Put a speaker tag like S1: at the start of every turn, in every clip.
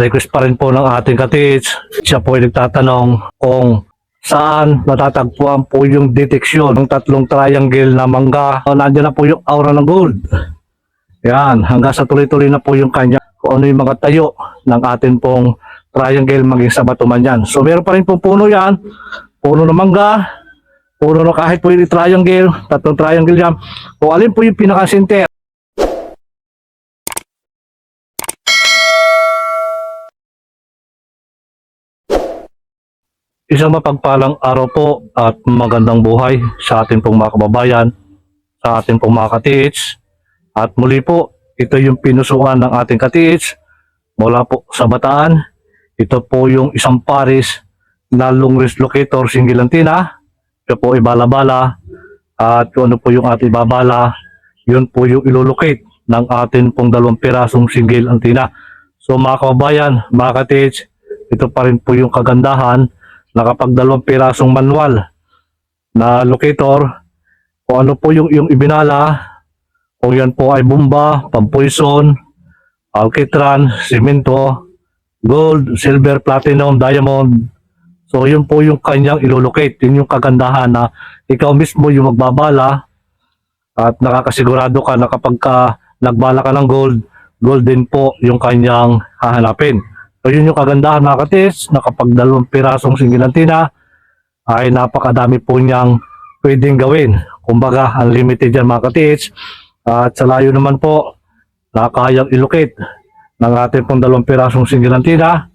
S1: Request pa rin po ng ating katits. Siya po ay nagtatanong kung saan matatagpuan po yung deteksyon ng tatlong triangle na mangga. Nandiyan na po yung aura ng gold. Yan, hanggang sa tuloy-tuloy na po yung kanya kung ano yung mga tayo ng atin pong triangle maging sa batuman yan. So meron pa rin pong puno yan, puno ng mangga, puno na kahit po yung triangle, tatlong triangle yan. Kung alin po yung pinaka-center. Isang mapagpalang araw po at magandang buhay sa ating pong mga kababayan, sa ating pong mga katiits. At muli po, ito yung pinusuan ng ating katiits mula po sa Bataan. Ito po yung isang pares na long range locator single antenna. Ito po ay bala-bala. At kung ano po yung ating babala, yun po yung ilolocate ng ating pong 2 pirasong single antenna. So mga kababayan, mga katiits, ito pa rin po yung kagandahan na kapag 2 pirasong manual na locator, kung ano po yung ibinala, kung yan po ay bomba, pampoison, alkitran, simento, gold, silver, platinum, diamond. So yun po yung kanyang ilolocate. Yun yung kagandahan na ikaw mismo yung magbabala at nakakasigurado ka na kapag nagbala ka ng gold, gold din po yung kanyang hahanapin. So yun yung kagandahan mga katis, na kapag 2 pirasong single antenna ay napakadami po niyang pwedeng gawin. Kumbaga unlimited yan mga katis. At sa layo naman po na kayang ilocate ng ating pong 2 pirasong single antenna,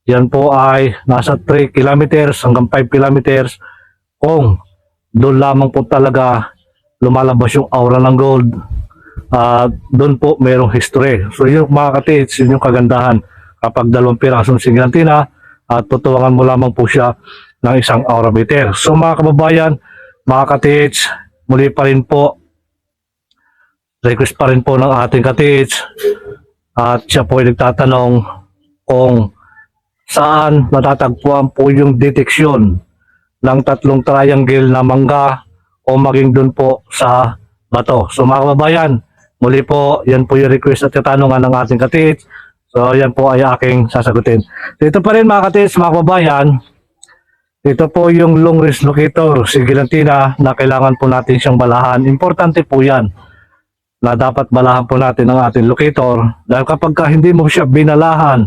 S1: yan po ay nasa 3 kilometers hanggang 5 kilometers kung doon lamang po talaga lumalabas yung aura ng gold. Doon po mayroong history. So yun mga katis, yun yung kagandahan. Kapag 2 pirasong single antenna at tutuwangan mo lamang po siya ng isang aura meter. So mga kababayan, mga katits, muli pa rin po, request pa rin po ng ating katits at siya po ay nagtatanong kung saan matatagpuan po yung deteksyon ng tatlong triangle na mangga o maging doon po sa bato. So mga kababayan, muli po, yan po yung request at katanungan ng ating katits. So yan po ay aking sasagutin. Dito pa rin mga katis, mga kababayan, ito po yung long range locator, single antenna na kailangan po natin siyang balahan. Importante po yan na dapat balahan po natin ang ating locator. Dahil kapag hindi mo siya binalahan,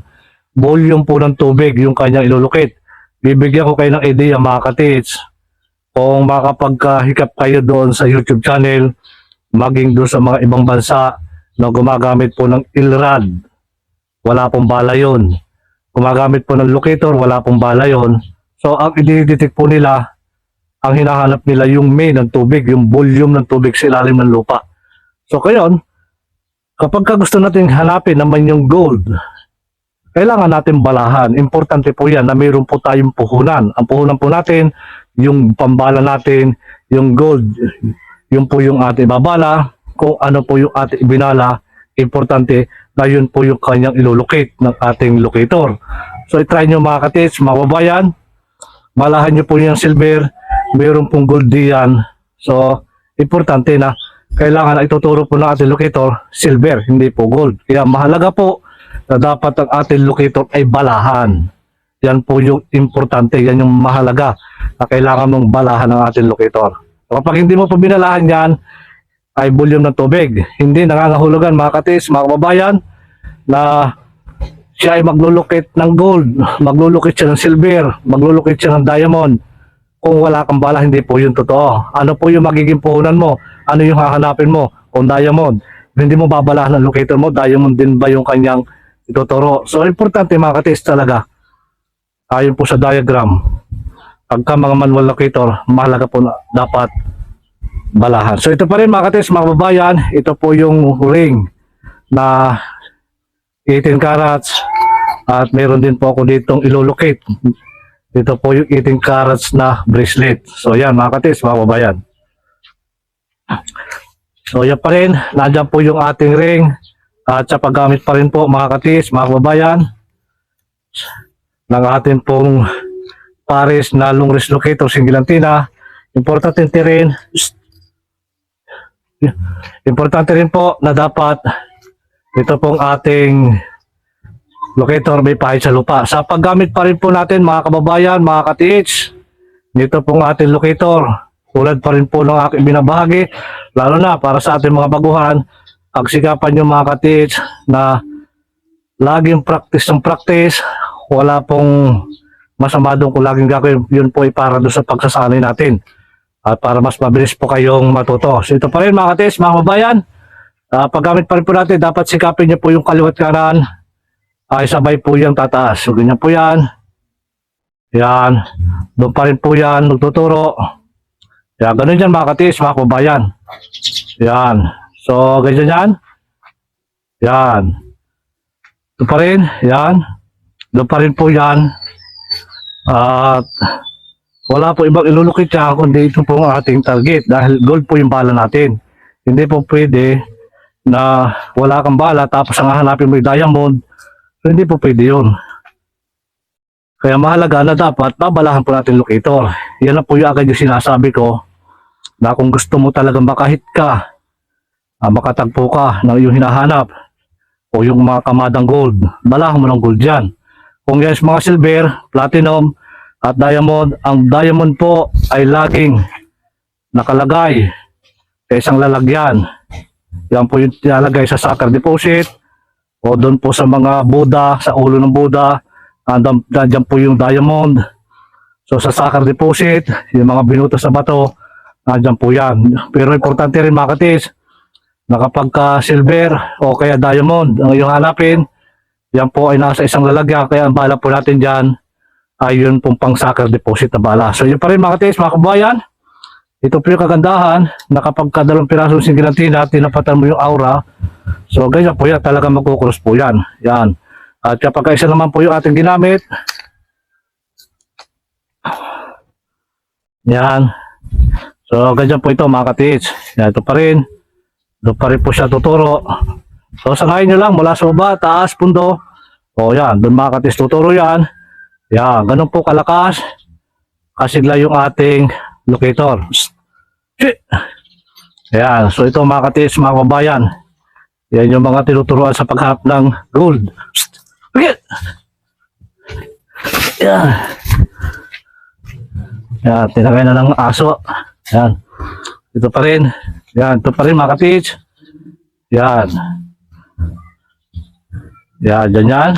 S1: volume po ng tubig yung kanyang ilolocate. Bibigyan ko kayo ng idea mga katis. Kung makapagkahikap kayo doon sa YouTube channel, maging doon sa mga ibang bansa na gumagamit po ng ILRAD, wala pong bala yun. Gumagamit po ng locator, wala pong bala yun. So ang i-detect po nila, ang hinahanap nila yung main ng tubig, yung volume ng tubig sa ilalim ng lupa. So kayon, kapag gusto natin hanapin naman yung gold, kailangan natin balahan. Importante po yan na mayroon po tayong puhunan. Ang puhunan po natin, yung pambala natin, yung gold, yung po yung ating babala, kung ano po yung ating ibinala, importante na yun po yung kanyang ilolocate ng ating locator. So itry nyo mga katits, mga babayan, balahan nyo po yung silver, mayroon pong gold diyan. So importante na kailangan na ituturo po ng ating locator silver, hindi po gold. Kaya mahalaga po na dapat ang ating locator ay balahan. Yan po yung importante, yan yung mahalaga na kailangan mong balahan ng ating locator. Kapag hindi mo po binalahan yan, ay volume ng tubig. Hindi nangangahulugan mga katis, mga kababayan, na siya ay maglulukit ng gold, maglulukit siya ng silver, maglulukit siya ng diamond. Kung wala kang bala, hindi po yun totoo. Ano po yung magiging puhunan mo? Ano yung hahanapin mo? Kung diamond, hindi mo babalahan ng locator mo, diamond din ba yung kanyang ituturo? So importante mga katis talaga, ayon po sa diagram, pagka mga manual locator, mahalaga po na dapat balahan. So ito pa rin mga katis, mga babayan, ito po yung ring na 18 carats at meron din po ako ditong ilolocate. Ito po yung 18 carats na bracelet. So yan mga katis, mga babayan. So yan pa rin, nandiyan po yung ating ring at sa paggamit pa rin po mga katis, mga babayan, ng ating pong pares na long range locator single antenna. Importante rin po na dapat ito pong ating locator may pahid sa lupa. Sa paggamit pa rin po natin mga kababayan, mga ka-TH, dito pong ating locator, tulad pa rin po ng aking binabahagi, lalo na para sa ating mga baguhan, pagsikapan nyo mga ka-TH na laging practice ng practice, wala pong masama doon kung laging gagawin, yun po ay para doon sa pagsasanay natin at para mas mabilis po kayong matuto. So ito pa rin mga ka-TH, mga kababayan, paggamit pa rin po natin, dapat sikapin nyo po yung kaliwat kanan, ay sabay po yung tataas. So ganyan po yan. Yan. Doon pa rin po yan magtuturo. Yan. Ganun yan mga ka-TH, mga kababayan. Yan. So ganyan yan. Yan. Doon pa rin. Yan. Doon pa rin po yan. At wala po ibang ilulukit siya kundi ito po ang ating target. Dahil gold po yung bala natin. Hindi po pwede na wala kang bala tapos ang hahanapin mo yung diamond. So, hindi po pwede yun. Kaya mahalaga na dapat babalahan po natin locator. Yan na po yung agad yung sinasabi ko na kung gusto mo talagang makahit ka, makatagpo ka ng iyong hinahanap o yung mga kamadang gold, balahan mo ng gold dyan. Kung yan mga silver, platinum at diamond, ang diamond po ay laging nakalagay sa isang lalagyan. Yan po yung tinalagay sa sacred deposit o doon po sa mga Buddha, sa ulo ng Buddha, nandiyan po yung diamond. So sa sacred deposit, yung mga binuto sa bato, nandiyan po yan. Pero importante rin mga ka-TH, na kapag silver o kaya diamond ang iyong hanapin, yan po ay nasa isang lalagyan, kaya ang bala po natin dyan ay yun pong pang sacred deposit na bala. So yun pa rin mga ka-TH, mga kabayan, ito po yung kagandahan na kapag kadalawang pirasong singgilantina, tinapatan mo yung aura. So ganyan po yan, talaga magkukrus po yan. Yan. At kapag isa naman po yung ating ginamit, yan. So ganyan po ito mga ka-TH. Yan, ito pa rin. Doon pa rin po siya tuturo. So sangayin nyo lang mula sa baba, taas, pundo. O yan, doon mga ka-TH tuturo yan. Yan, ganun po kalakas. Kasigla yung ating locator. Ayan, so ito mga ka-TH, mga kababayan. Yan yung mga tinuturuan sa paghanap ng gold. Ayan. Ayan, tinagay na ng aso. Ayan. Ito pa rin. Ayan, ito pa rin mga ka-TH. Ayan. Ayan, dyan yan.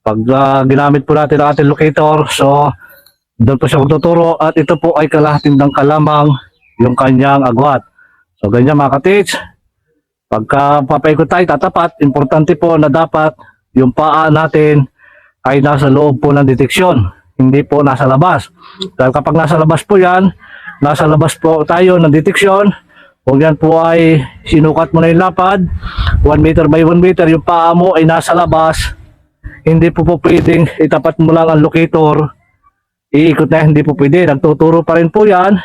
S1: Pag ginamit po natin ang ating locator, so doon po siya magtuturo at ito po ay kalahating ng kalamang yung kanyang agwat. So ganyan mga ka-TH, pagka papaikot tayo tatapat, importante po na dapat yung paa natin ay nasa loob po ng deteksyon, hindi po nasa labas. Dahil kapag nasa labas po yan, nasa labas po tayo ng deteksyon, kung yan po ay sinukat mo na yung lapad, 1 meter by 1 meter, yung paa mo ay nasa labas, hindi po pwedeng itapat mo lang ang locator, iikot na, hindi po pwede. Nagtuturo pa rin po yan.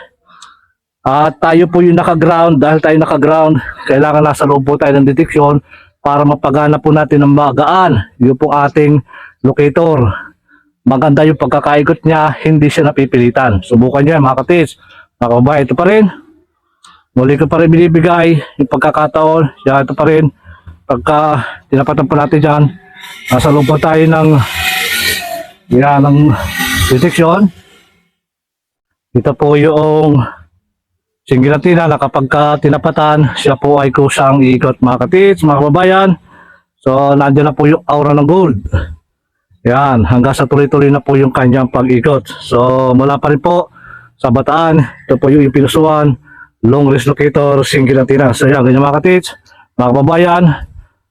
S1: At tayo po yung naka-ground. Dahil tayo naka-ground, kailangan nasa loob po tayo ng deteksyon para mapagana po natin ng magaan yung po ating locator. Maganda yung pagkakaikot niya, hindi siya napipilitan. Subukan niya mga ka-TH. Mga kababayan, ito pa rin. Muli ko pa rin binibigay yung pagkakataon. Yan, ito pa rin. Pagka tinapatan po natin dyan, nasa loob po tayo ng deteksyon. Ito po yung singgilantina na kapag tinapatan, siya po ay kusang iikot mga ka-TH, mga kababayan. So nandiyan na po yung aura ng gold. Yan, hanggang sa tuloy-tuloy na po yung kanyang pag-ikot. So mula pa rin po sa Bataan, ito po yung pinusuan, long range locator, singgilantina. So yan, ganyan mga ka-TH, mga kababayan.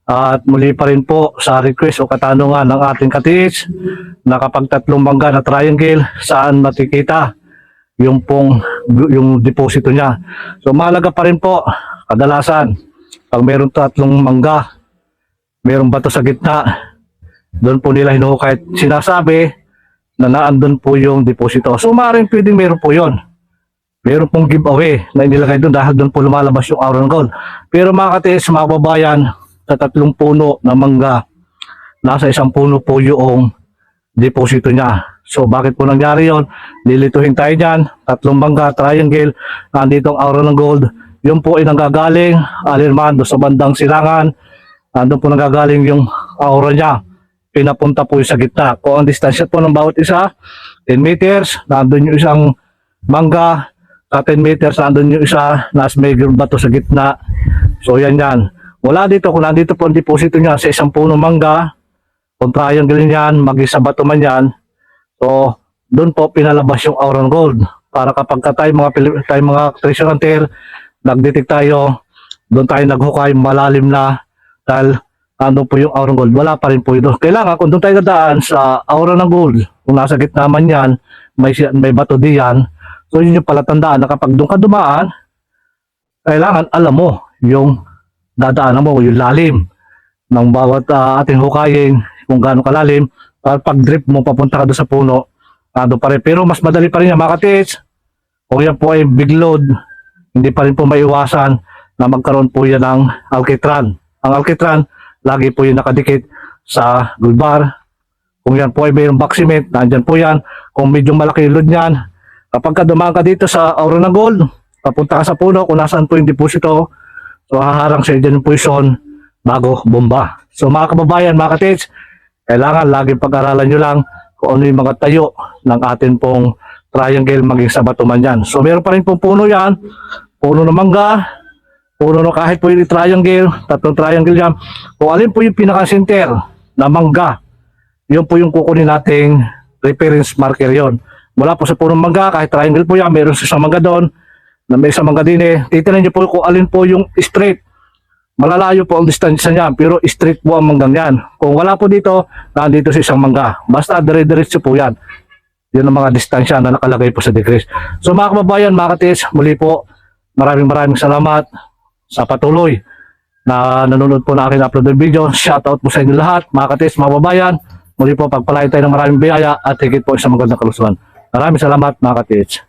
S1: At muli pa rin po sa request o katanungan ng ating ka-TH na kapag tatlong mangga na triangle, saan makikita yung deposito niya. So mahalaga pa rin po, kadalasan, pag meron tatlong mangga, merong bato sa gitna, doon po nila hinukay, sinasabi na naandun po yung deposito. So maaaring pwedeng meron po yun. Meron pong giveaway na inilagay doon dahil doon po lumalabas yung aura ng gold. Pero mga ka-TH, mga kababayan, sa tatlong puno na mangga, nasa isang puno po yung deposito niya. So bakit po nangyari yon? Lilituhin tayo dyan, tatlong mangga, triangle, nandito ang aura ng gold. Yun po ay nanggagaling, alinman doon sa bandang silangan, nandun po nanggagaling yung aura niya. pinapunta po yung sa gitna. Kung ang distansya po ng bawat isa, 10 meters, nandun yung isang mangga, sa 10 meters, nandun yung isa, nasa may bato sa gitna. So yan yan. Wala dito, kung nandito po ang deposito niya sa isang puno mangga, kung triangle yan, mag-isa bato man yan, so doon po pinalabas yung Auron Gold. Para kapag tayo mga treasure hunter, nag-detect tayo, doon tayo naghukay, malalim na, dahil ano po yung Auron Gold, wala pa rin po ito. Kailangan kung doon tayo dadaan sa Auron ng Gold, kung nasa gitna man yan, may bato diyan, so yun yung palatandaan na kapag doon ka dumaan, kailangan alam mo yung dadaanan mo, yung lalim ng bawat ating hukayin, kung gaano kalalim, para pag drip mo papunta ka doon sa puno, doon pa rin. Pero mas madali pa rin yan mga katits. Kung yan po ay big load, hindi pa rin po maiwasan na magkaroon po yan ng alkitran. Ang alkitran, lagi po yung nakadikit sa gold bar. Kung yan po ay mayroong back cement, nandyan po yan. Kung medyo malaki yung load niyan, kapag ka dumaan ka dito sa Auron ng Gold, papunta ka sa puno, kung nasaan po yung deposito, so haharang sa dyan yung position bago bomba. So mga kababayan, mga katits, kailangan laging pag-aralan nyo lang kung ano yung mga tayo ng atin pong triangle maging sa bato man yan. So meron pa rin pong puno yan, puno ng mangga, puno ng kahit po yung triangle, tatlong triangle yan. Kung alin po yung pinaka-center na mangga, yun po yung kukunin nating reference marker yon. Wala po sa punong mangga, kahit triangle po yan, meron sa isang mangga doon, na may isang mangga din eh. Titinan nyo po kung alin po yung straight. Malalayo po ang distansya niya, pero straight po ang manggang yan. Kung wala po dito, nandito sa isang mangga. Basta dire-diretso po yan. Yun ang mga distansya na nakalagay po sa decrease. So mga kababayan, mga katis, muli po, maraming salamat sa patuloy na nanonood po na aking upload ng video. Shoutout po sa inyo lahat, mga katis, mga kababayan. Muli po, pagpalain tayo ng maraming biyaya at higit po sa magandang kalusugan. Maraming salamat, mga katis.